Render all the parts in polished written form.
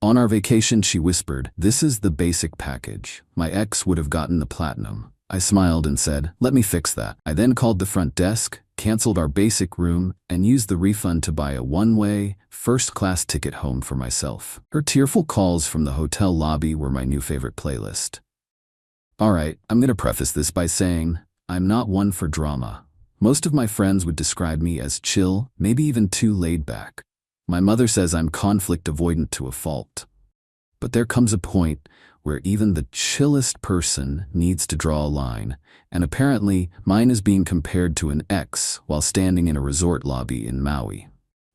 On our vacation, she whispered, "This is the basic package. My ex would have gotten the platinum." I smiled and said, "Let me fix that." I then called the front desk, canceled our basic room, and used the refund to buy a one-way, first-class ticket home for myself. Her tearful calls from the hotel lobby were my new favorite playlist. Alright, I'm gonna preface this by saying, I'm not one for drama. Most of my friends would describe me as chill, maybe even too laid back. My mother says I'm conflict avoidant to a fault. But there comes a point where even the chillest person needs to draw a line, and apparently mine is being compared to an ex while standing in a resort lobby in Maui.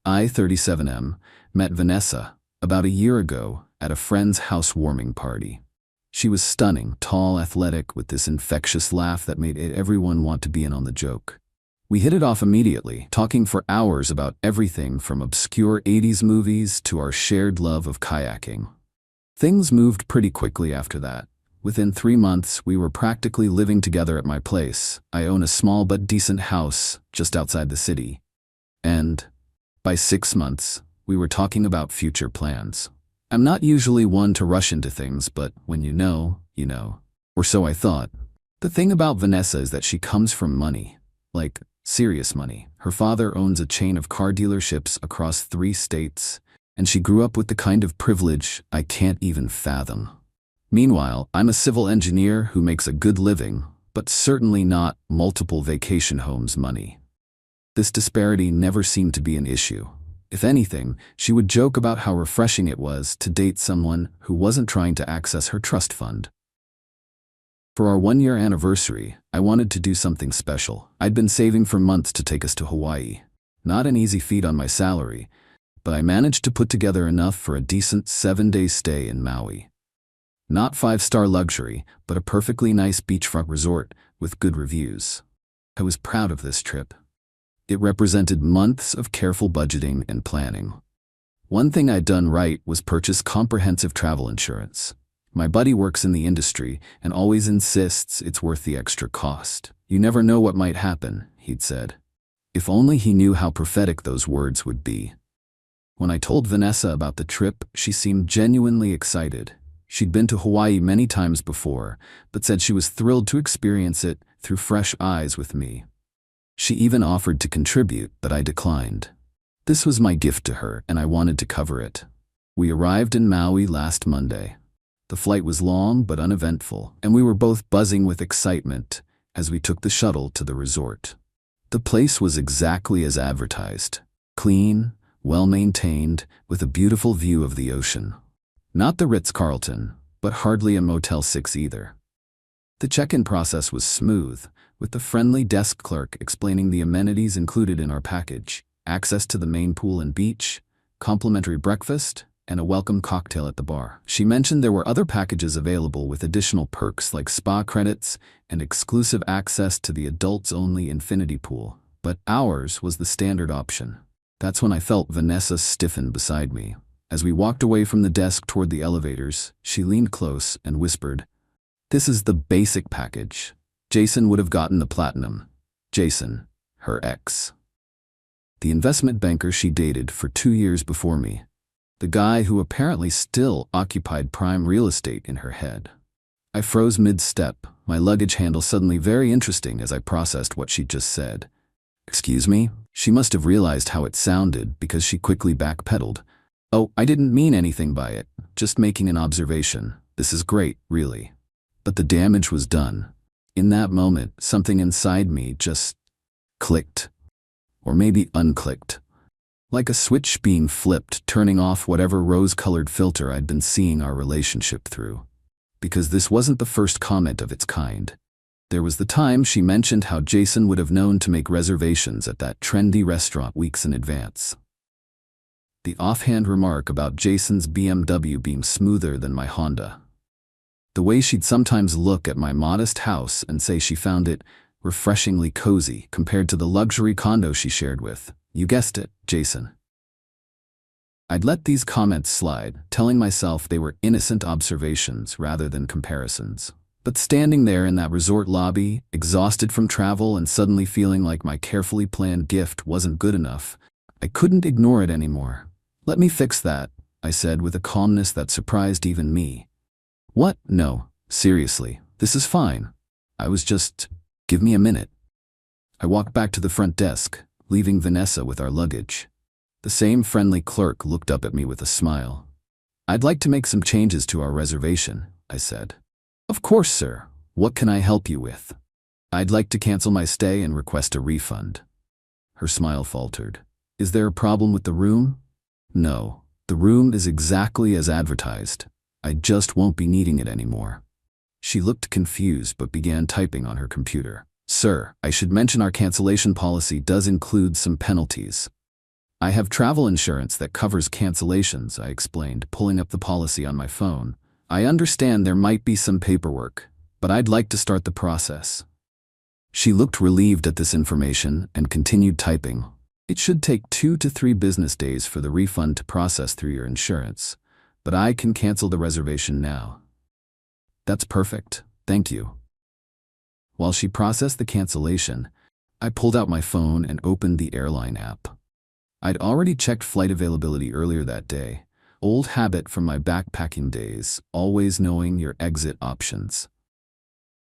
I, 37M, met Vanessa about a year ago at a friend's housewarming party. She was stunning, tall, athletic, with this infectious laugh that made everyone want to be in on the joke. We hit it off immediately, talking for hours about everything from obscure 80s movies to our shared love of kayaking. Things moved pretty quickly after that. Within 3 months, we were practically living together at my place. I own a small but decent house just outside the city. And by 6 months, we were talking about future plans. I'm not usually one to rush into things, but when you know, you know. Or so I thought. The thing about Vanessa is that she comes from money. Like, serious money. Her father owns a chain of car dealerships across 3 states, and she grew up with the kind of privilege I can't even fathom. Meanwhile, I'm a civil engineer who makes a good living, but certainly not multiple vacation homes money. This disparity never seemed to be an issue. If anything, she would joke about how refreshing it was to date someone who wasn't trying to access her trust fund. For our 1-year anniversary, I wanted to do something special. I'd been saving for months to take us to Hawaii. Not an easy feat on my salary, but I managed to put together enough for a decent 7-day stay in Maui. Not 5-star luxury, but a perfectly nice beachfront resort with good reviews. I was proud of this trip. It represented months of careful budgeting and planning. One thing I'd done right was purchase comprehensive travel insurance. My buddy works in the industry and always insists it's worth the extra cost. "You never know what might happen," he'd said. If only he knew how prophetic those words would be. When I told Vanessa about the trip, she seemed genuinely excited. She'd been to Hawaii many times before, but said she was thrilled to experience it through fresh eyes with me. She even offered to contribute, but I declined. This was my gift to her, and I wanted to cover it. We arrived in Maui last Monday. The flight was long but uneventful, and we were both buzzing with excitement as we took the shuttle to the resort. The place was exactly as advertised. Clean, well-maintained, with a beautiful view of the ocean. Not the Ritz-Carlton, but hardly a Motel 6 either. The check-in process was smooth, with the friendly desk clerk explaining the amenities included in our package: access to the main pool and beach, complimentary breakfast, and a welcome cocktail at the bar. She mentioned there were other packages available with additional perks like spa credits and exclusive access to the adults-only infinity pool, but ours was the standard option. That's when I felt Vanessa stiffen beside me. As we walked away from the desk toward the elevators, she leaned close and whispered, "This is the basic package. Jason would have gotten the platinum." Jason, her ex. The investment banker she dated for 2 years before me. The guy who apparently still occupied prime real estate in her head. I froze mid-step, my luggage handle suddenly very interesting as I processed what she'd just said. "Excuse me?" She must have realized how it sounded because she quickly backpedaled. "Oh, I didn't mean anything by it, just making an observation. This is great, really." But the damage was done. In that moment, something inside me just clicked. Or maybe unclicked. Like a switch being flipped, turning off whatever rose-colored filter I'd been seeing our relationship through. Because this wasn't the first comment of its kind. There was the time she mentioned how Jason would have known to make reservations at that trendy restaurant weeks in advance. The offhand remark about Jason's BMW being smoother than my Honda. The way she'd sometimes look at my modest house and say she found it refreshingly cozy compared to the luxury condo she shared with, you guessed it, Jason. I'd let these comments slide, telling myself they were innocent observations rather than comparisons. But standing there in that resort lobby, exhausted from travel and suddenly feeling like my carefully planned gift wasn't good enough, I couldn't ignore it anymore. "Let me fix that," I said with a calmness that surprised even me. What? No, seriously, this is fine. Give me a minute. I walked back to the front desk, leaving Vanessa with our luggage. The same friendly clerk looked up at me with a smile. I'd like to make some changes to our reservation, I said. Of course, sir. What can I help you with? I'd like to cancel my stay and request a refund. Her smile faltered. Is there a problem with the room? No, the room is exactly as advertised. I just won't be needing it anymore. She looked confused but began typing on her computer. Sir, I should mention our cancellation policy does include some penalties. I have travel insurance that covers cancellations, I explained, pulling up the policy on my phone. I understand there might be some paperwork, but I'd like to start the process. She looked relieved at this information and continued typing. It should take 2 to 3 business days for the refund to process through your insurance, but I can cancel the reservation now. That's perfect, thank you. While she processed the cancellation, I pulled out my phone and opened the airline app. I'd already checked flight availability earlier that day, old habit from my backpacking days, always knowing your exit options.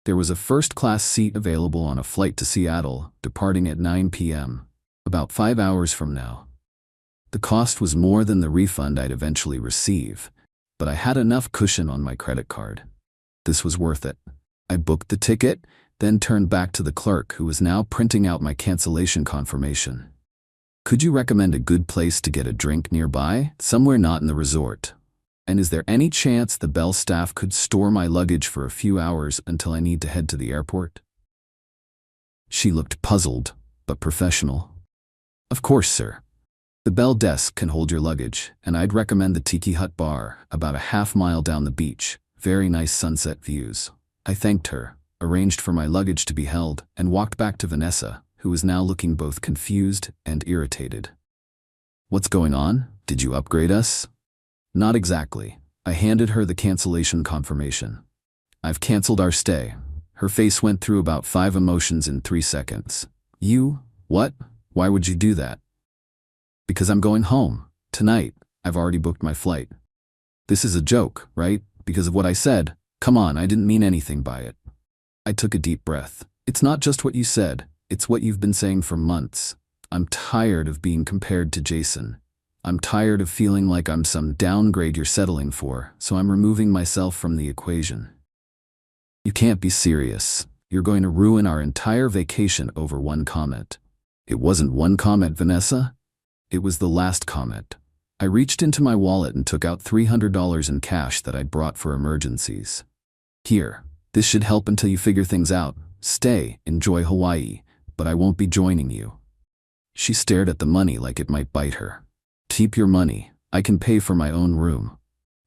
There was a first-class seat available on a flight to Seattle, departing at 9 p.m., about 5 hours from now. The cost was more than the refund I'd eventually receive, but I had enough cushion on my credit card. This was worth it. I booked the ticket, then turned back to the clerk who was now printing out my cancellation confirmation. Could you recommend a good place to get a drink nearby, somewhere not in the resort? And is there any chance the Bell staff could store my luggage for a few hours until I need to head to the airport? She looked puzzled, but professional. Of course, sir. The Bell desk can hold your luggage, and I'd recommend the Tiki Hut bar, about a half-mile down the beach. Very nice sunset views. I thanked her, arranged for my luggage to be held, and walked back to Vanessa, who was now looking both confused and irritated. What's going on? Did you upgrade us? Not exactly. I handed her the cancellation confirmation. I've canceled our stay. Her face went through about 5 emotions in 3 seconds. You? What? Why would you do that? Because I'm going home. Tonight. I've already booked my flight. This is a joke, right? Because of what I said. Come on, I didn't mean anything by it. I took a deep breath. It's not just what you said. It's what you've been saying for months. I'm tired of being compared to Jason. I'm tired of feeling like I'm some downgrade you're settling for, so I'm removing myself from the equation. You can't be serious. You're going to ruin our entire vacation over one comment. It wasn't one comment, Vanessa. It was the last comment. I reached into my wallet and took out $300 in cash that I'd brought for emergencies. Here, this should help until you figure things out. Stay, enjoy Hawaii, but I won't be joining you. She stared at the money like it might bite her. Keep your money. I can pay for my own room.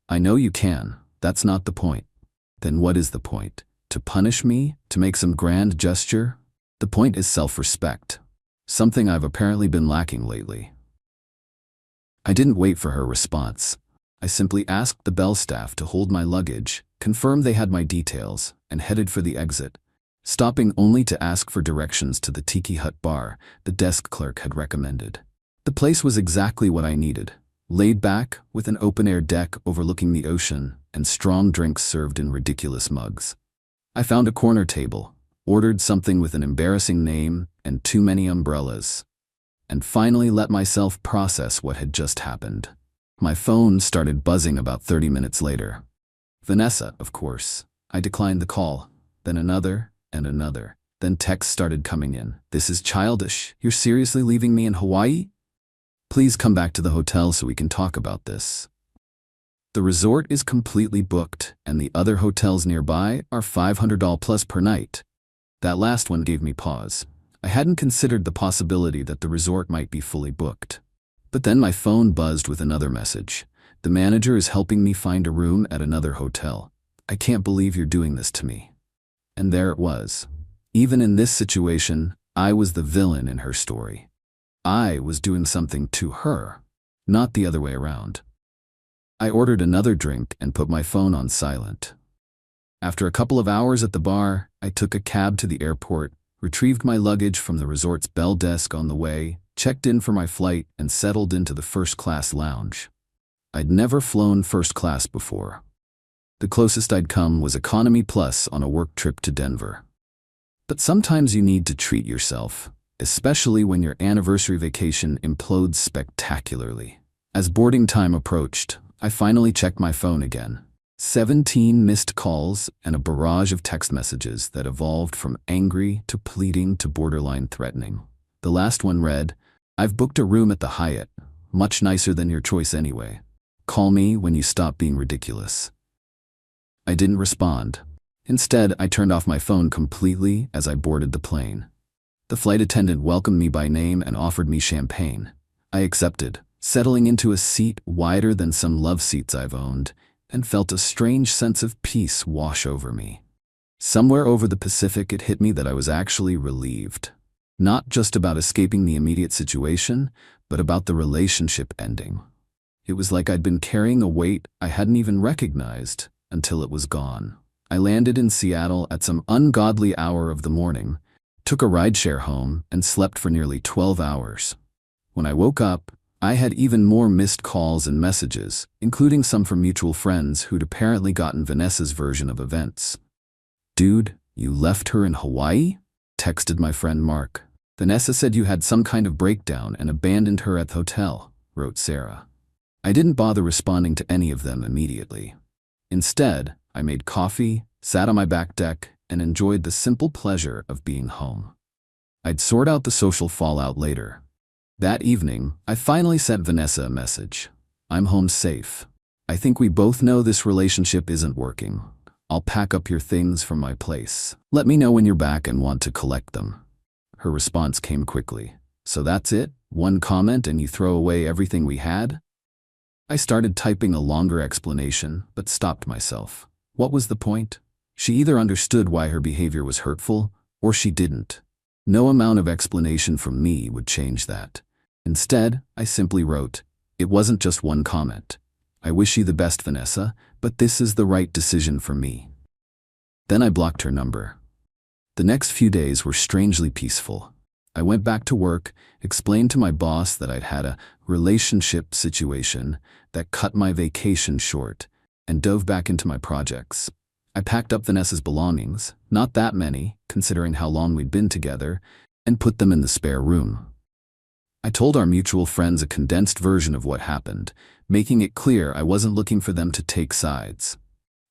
I know you can. That's not the point. Then what is the point? To punish me? To make some grand gesture? The point is self-respect. Something I've apparently been lacking lately. I didn't wait for her response. I simply asked the Bell staff to hold my luggage, confirmed they had my details, and headed for the exit, stopping only to ask for directions to the Tiki Hut bar the desk clerk had recommended. The place was exactly what I needed, laid back with an open-air deck overlooking the ocean and strong drinks served in ridiculous mugs. I found a corner table, ordered something with an embarrassing name and too many umbrellas, and finally let myself process what had just happened. My phone started buzzing about 30 minutes later. Vanessa, of course. I declined the call, then another and another. Then texts started coming in. This is childish. You're seriously leaving me in Hawaii? Please come back to the hotel so we can talk about this. The resort is completely booked, and the other hotels nearby are $500 plus per night. That last one gave me pause. I hadn't considered the possibility that the resort might be fully booked. But then my phone buzzed with another message. The manager is helping me find a room at another hotel. I can't believe you're doing this to me. And there it was. Even in this situation, I was the villain in her story. I was doing something to her, not the other way around. I ordered another drink and put my phone on silent. After a couple of hours at the bar, I took a cab to the airport, retrieved my luggage from the resort's bell desk on the way, checked in for my flight, and settled into the first-class lounge. I'd never flown first class before. The closest I'd come was economy plus on a work trip to Denver. But sometimes you need to treat yourself, especially when your anniversary vacation implodes spectacularly. As boarding time approached, I finally checked my phone again. 17 missed calls and a barrage of text messages that evolved from angry to pleading to borderline threatening. The last one read, "I've booked a room at the Hyatt, much nicer than your choice anyway. Call me when you stop being ridiculous." I didn't respond. Instead, I turned off my phone completely as I boarded the plane. The flight attendant welcomed me by name and offered me champagne. I accepted, settling into a seat wider than some love seats I've owned, and felt a strange sense of peace wash over me. Somewhere over the Pacific, it hit me that I was actually relieved. Not just about escaping the immediate situation, but about the relationship ending. It was like I'd been carrying a weight I hadn't even recognized until it was gone. I landed in Seattle at some ungodly hour of the morning, took a rideshare home, and slept for nearly 12 hours. When I woke up, I had even more missed calls and messages, including some from mutual friends who'd apparently gotten Vanessa's version of events. "Dude, you left her in Hawaii?" texted my friend Mark. "Vanessa said you had some kind of breakdown and abandoned her at the hotel," wrote Sarah. I didn't bother responding to any of them immediately. Instead, I made coffee, sat on my back deck, and enjoyed the simple pleasure of being home. I'd sort out the social fallout later. That evening, I finally sent Vanessa a message. "I'm home safe. I think we both know this relationship isn't working. I'll pack up your things from my place. Let me know when you're back and want to collect them." Her response came quickly. "So that's it? One comment and you throw away everything we had?" I started typing a longer explanation, but stopped myself. What was the point? She either understood why her behavior was hurtful, or she didn't. No amount of explanation from me would change that. Instead, I simply wrote, "It wasn't just one comment. I wish you the best, Vanessa, but this is the right decision for me." Then I blocked her number. The next few days were strangely peaceful. I went back to work, explained to my boss that I'd had a relationship situation that cut my vacation short, and dove back into my projects. I packed up Vanessa's belongings, not that many, considering how long we'd been together, and put them in the spare room. I told our mutual friends a condensed version of what happened, making it clear I wasn't looking for them to take sides.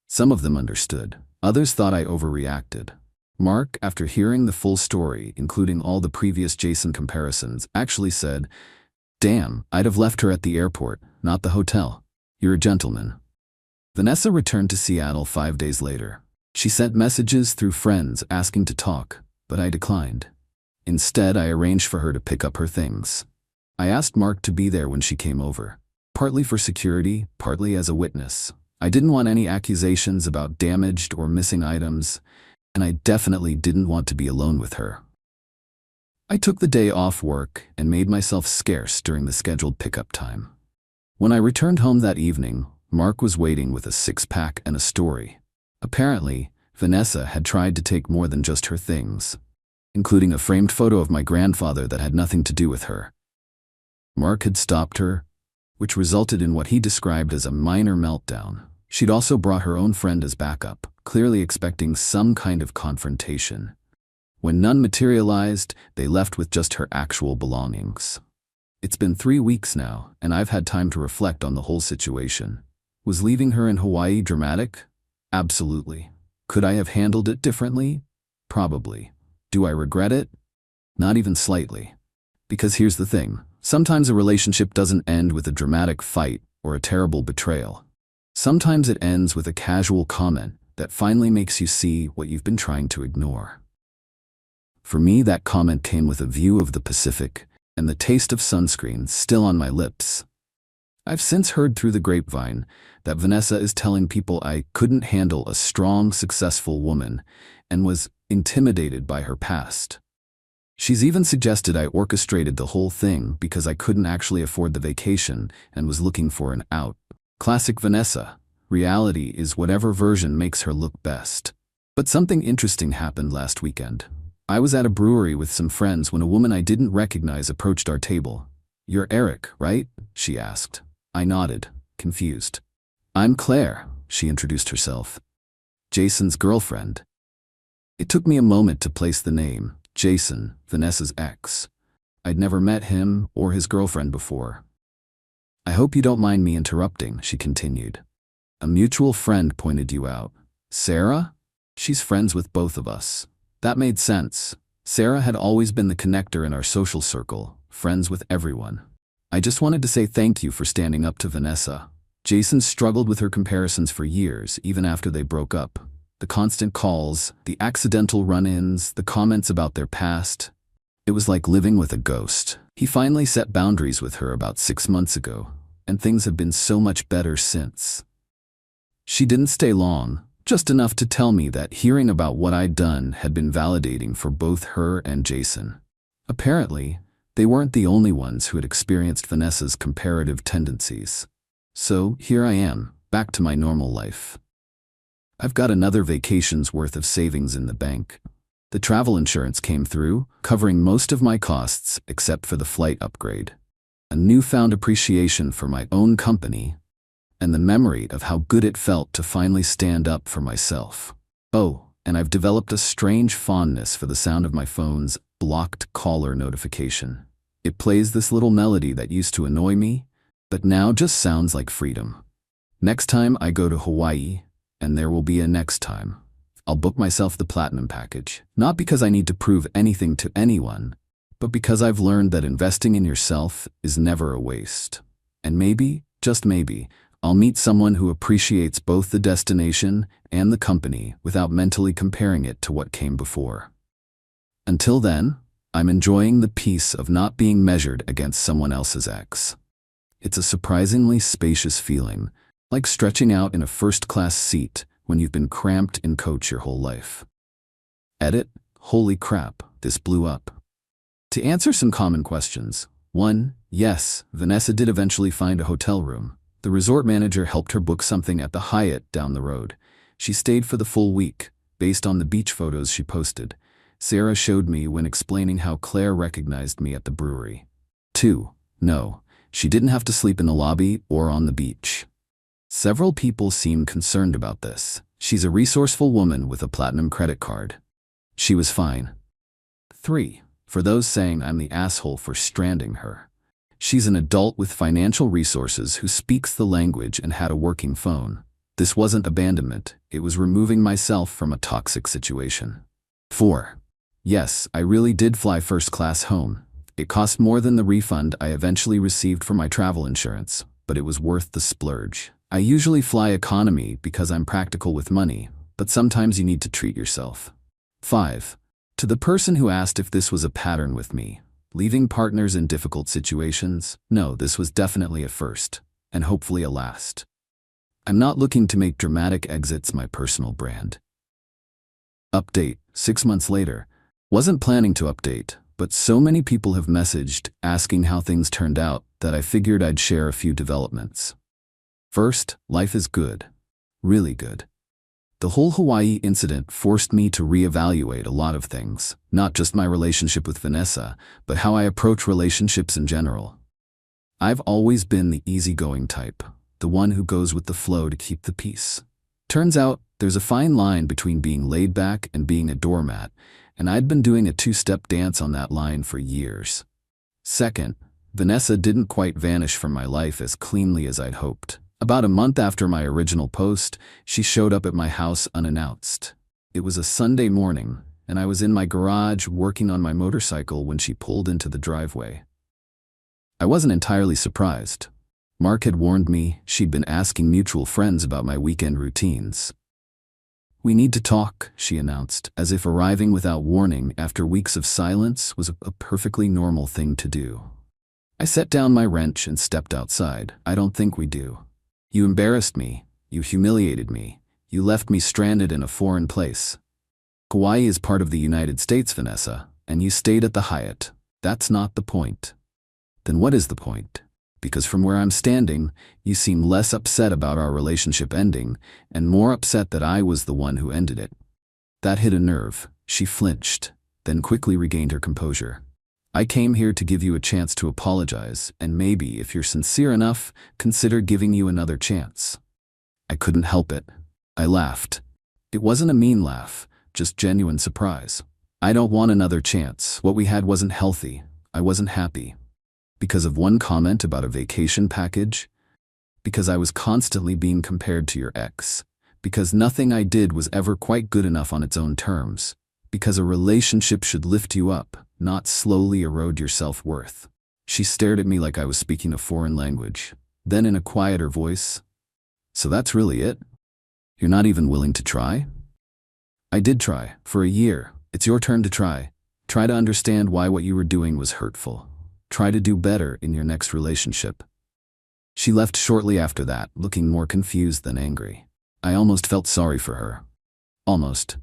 Some of them understood. Others thought I overreacted. Mark, after hearing the full story, including all the previous Jason comparisons, actually said, "Damn, I'd have left her at the airport, not the hotel. You're a gentleman." Vanessa returned to Seattle 5 days later. She sent messages through friends asking to talk, but I declined. Instead, I arranged for her to pick up her things. I asked Mark to be there when she came over, partly for security, partly as a witness. I didn't want any accusations about damaged or missing items, and I definitely didn't want to be alone with her. I took the day off work and made myself scarce during the scheduled pickup time. When I returned home that evening, Mark was waiting with a six-pack and a story. Apparently, Vanessa had tried to take more than just her things, including a framed photo of my grandfather that had nothing to do with her. Mark had stopped her, which resulted in what he described as a minor meltdown. She'd also brought her own friend as backup, clearly expecting some kind of confrontation. When none materialized, they left with just her actual belongings. It's been 3 weeks now, and I've had time to reflect on the whole situation. Was leaving her in Hawaii dramatic? Absolutely. Could I have handled it differently? Probably. Do I regret it? Not even slightly. Because here's the thing. Sometimes a relationship doesn't end with a dramatic fight or a terrible betrayal. Sometimes it ends with a casual comment that finally makes you see what you've been trying to ignore. For me, that comment came with a view of the Pacific and the taste of sunscreen still on my lips. I've since heard through the grapevine that Vanessa is telling people I couldn't handle a strong, successful woman and was intimidated by her past. She's even suggested I orchestrated the whole thing because I couldn't actually afford the vacation and was looking for an out. Classic Vanessa. Reality is whatever version makes her look best. But something interesting happened last weekend. I was at a brewery with some friends when a woman I didn't recognize approached our table. "You're Eric, right?" she asked. I nodded. confused. I'm Claire, she introduced herself. Jason's girlfriend. It took me a moment to place the name, Jason, Vanessa's ex. I'd never met him or his girlfriend before. I hope you don't mind me interrupting, she continued. A mutual friend pointed you out. Sarah? She's friends with both of us. That made sense. Sarah had always been the connector in our social circle, friends with everyone. I just wanted to say thank you for standing up to Vanessa. Jason struggled with her comparisons for years, even after they broke up. The constant calls, the accidental run-ins, the comments about their past. It was like living with a ghost. He finally set boundaries with her about 6 months ago, and things have been so much better since. She didn't stay long, just enough to tell me that hearing about what I'd done had been validating for both her and Jason. Apparently, they weren't the only ones who had experienced Vanessa's comparative tendencies. So here I am, back to my normal life. I've got another vacation's worth of savings in the bank. The travel insurance came through, covering most of my costs except for the flight upgrade. A newfound appreciation for my own company, and the memory of how good it felt to finally stand up for myself. Oh, and I've developed a strange fondness for the sound of my phone's blocked caller notification. It plays this little melody that used to annoy me, but now just sounds like freedom. Next time I go to Hawaii, and there will be a next time, I'll book myself the platinum package, not because I need to prove anything to anyone, but because I've learned that investing in yourself is never a waste. And maybe, just maybe, I'll meet someone who appreciates both the destination and the company without mentally comparing it to what came before. Until then, I'm enjoying the peace of not being measured against someone else's ex. It's a surprisingly spacious feeling, like stretching out in a first-class seat when you've been cramped in coach your whole life. Edit, holy crap, this blew up. To answer some common questions. 1. Yes, Vanessa did eventually find a hotel room. The resort manager helped her book something at the Hyatt down the road. She stayed for the full week, based on the beach photos she posted. Sarah showed me when explaining how Claire recognized me at the brewery. 2. No, she didn't have to sleep in the lobby or on the beach. Several people seem concerned about this. She's a resourceful woman with a platinum credit card. She was fine. 3. For those saying I'm the asshole for stranding her. She's an adult with financial resources who speaks the language and had a working phone. This wasn't abandonment, it was removing myself from a toxic situation. 4. Yes, I really did fly first class home. It cost more than the refund I eventually received for my travel insurance, but it was worth the splurge. I usually fly economy because I'm practical with money, but sometimes you need to treat yourself. 5. To the person who asked if this was a pattern with me, leaving partners in difficult situations, no, this was definitely a first, and hopefully a last. I'm not looking to make dramatic exits my personal brand. Update, 6 months later. Wasn't planning to update, but so many people have messaged asking how things turned out that I figured I'd share a few developments. First, life is good. Really good. The whole Hawaii incident forced me to reevaluate a lot of things, not just my relationship with Vanessa, but how I approach relationships in general. I've always been the easygoing type, the one who goes with the flow to keep the peace. Turns out, there's a fine line between being laid back and being a doormat, and I'd been doing a two-step dance on that line for years. Second, Vanessa didn't quite vanish from my life as cleanly as I'd hoped. About a month after my original post, she showed up at my house unannounced. It was a Sunday morning, and I was in my garage working on my motorcycle when she pulled into the driveway. I wasn't entirely surprised. Mark had warned me she'd been asking mutual friends about my weekend routines. We need to talk, she announced, as if arriving without warning after weeks of silence was a perfectly normal thing to do. I set down my wrench and stepped outside. I don't think we do. You embarrassed me, you humiliated me, you left me stranded in a foreign place. Kauai is part of the United States, Vanessa, and you stayed at the Hyatt. That's not the point. Then what is the point? Because from where I'm standing, you seem less upset about our relationship ending, and more upset that I was the one who ended it. That hit a nerve. She flinched, then quickly regained her composure. I came here to give you a chance to apologize, and maybe, if you're sincere enough, consider giving you another chance. I couldn't help it. I laughed. It wasn't a mean laugh, just genuine surprise. I don't want another chance. What we had wasn't healthy. I wasn't happy. Because of one comment about a vacation package? Because I was constantly being compared to your ex? Because nothing I did was ever quite good enough on its own terms? Because a relationship should lift you up, not slowly erode your self-worth? She stared at me like I was speaking a foreign language. Then in a quieter voice, "So that's really it? You're not even willing to try?" I did try, for a year. It's your turn to try. Try to understand why what you were doing was hurtful. Try to do better in your next relationship. She left shortly after that, looking more confused than angry. I almost felt sorry for her. Almost.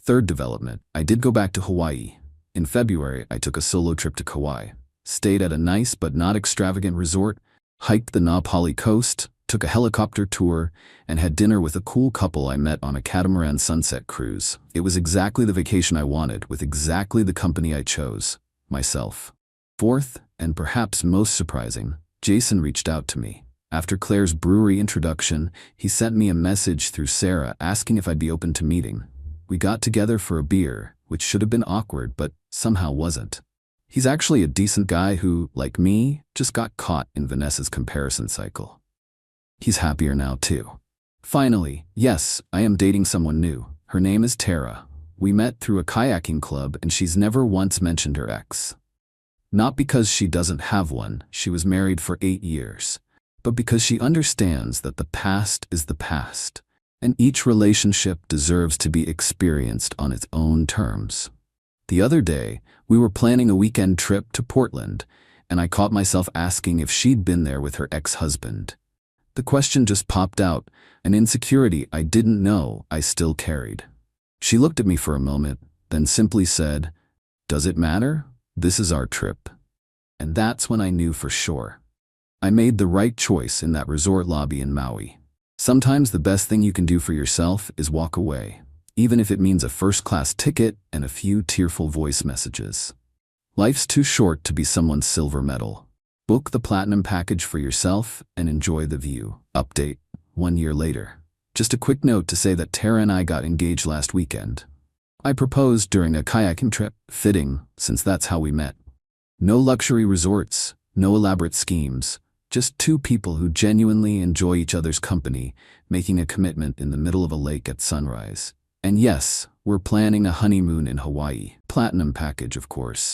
Third development, I did go back to Hawaii. In February, I took a solo trip to Kauai, stayed at a nice but not extravagant resort, hiked the Na Pali coast, took a helicopter tour, and had dinner with a cool couple I met on a catamaran sunset cruise. It was exactly the vacation I wanted, with exactly the company I chose, myself. Fourth, and perhaps most surprising, Jason reached out to me. After Claire's brewery introduction, he sent me a message through Sarah asking if I'd be open to meeting. We got together for a beer, which should have been awkward but somehow wasn't. He's actually a decent guy who, like me, just got caught in Vanessa's comparison cycle. He's happier now too. Finally, yes, I am dating someone new. Her name is Tara. We met through a kayaking club and she's never once mentioned her ex. Not because she doesn't have one, she was married for 8 years, but because she understands that the past is the past, and each relationship deserves to be experienced on its own terms. The other day, we were planning a weekend trip to Portland, and I caught myself asking if she'd been there with her ex-husband. The question just popped out, an insecurity I didn't know I still carried. She looked at me for a moment, then simply said, "Does it matter? This is our trip." And that's when I knew for sure. I made the right choice in that resort lobby in Maui. Sometimes the best thing you can do for yourself is walk away, even if it means a first-class ticket and a few tearful voice messages. Life's too short to be someone's silver medal. Book the platinum package for yourself and enjoy the view. Update, 1 year later. Just a quick note to say that Tara and I got engaged last weekend. I proposed during a kayaking trip, fitting, since that's how we met. No luxury resorts, no elaborate schemes, just two people who genuinely enjoy each other's company, making a commitment in the middle of a lake at sunrise. And yes, we're planning a honeymoon in Hawaii. Platinum package, of course.